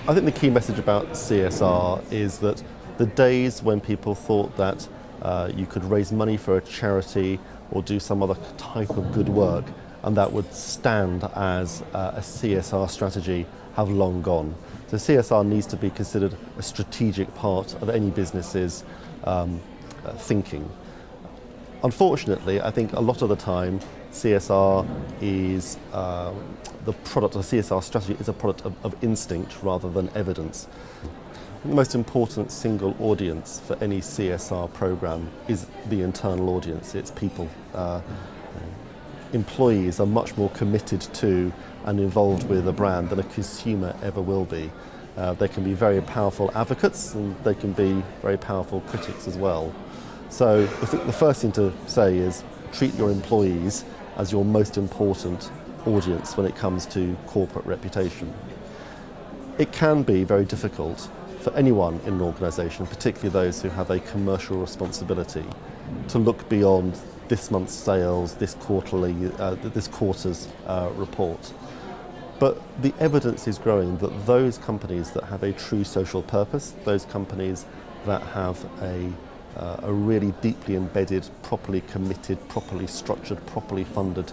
I think the key message about CSR is that the days when people thought that you could raise money for a charity or do some other type of good work and that would stand as a CSR strategy have long gone. So CSR needs to be considered a strategic part of any business's thinking. Unfortunately, I think a lot of the time CSR is the product of CSR strategy is a product of instinct rather than evidence. The most important single audience for any CSR program is the internal audience, it's people. Employees are much more committed to and involved with a brand than a consumer ever will be. They can be very powerful advocates and they can be very powerful critics as well. So I think the first thing to say is treat your employees as your most important audience when it comes to corporate reputation. It can be very difficult for anyone in an organisation, particularly those who have a commercial responsibility, to look beyond this month's sales, this quarter's report. But the evidence is growing that those companies that have a true social purpose, those companies that have a really deeply embedded, properly committed, properly structured, properly funded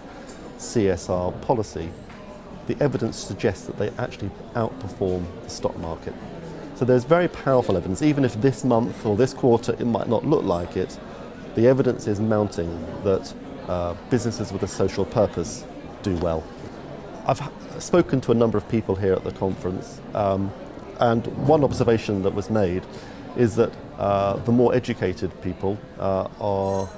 CSR policy, the evidence suggests that they actually outperform the stock market. So there's very powerful evidence, even if this month or this quarter it might not look like it, the evidence is mounting that businesses with a social purpose do well. I've spoken to a number of people here at the conference, and one observation that was made is that the more educated people are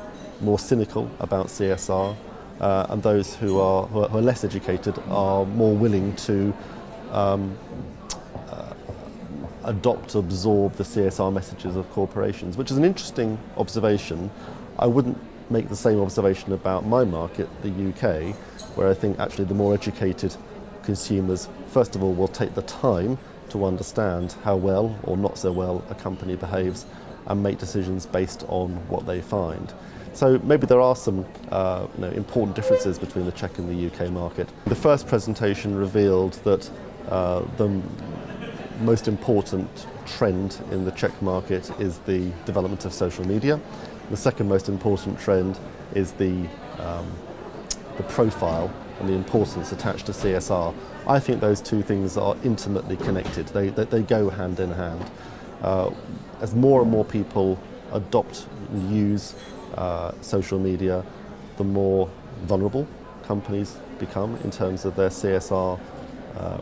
more cynical about CSR, and those who are less educated are more willing to absorb the CSR messages of corporations, which is an interesting observation. I wouldn't make the same observation about my market, the UK, where I think actually the more educated consumers, first of all, will take the time to understand how well or not so well a company behaves and make decisions based on what they find. So maybe there are some important differences between the Czech and the UK market. The first presentation revealed that the most important trend in the Czech market is the development of social media. The second most important trend is the profile and the importance attached to CSR. I think those two things are intimately connected. They go hand in hand. As more and more people adopt and use social media, the more vulnerable companies become in terms of their CSR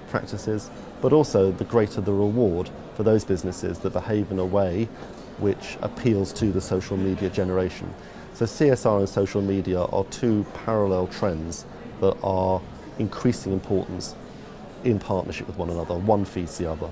practices, but also the greater the reward for those businesses that behave in a way which appeals to the social media generation. So CSR and social media are two parallel trends that are increasing importance in partnership with one another. One feeds the other.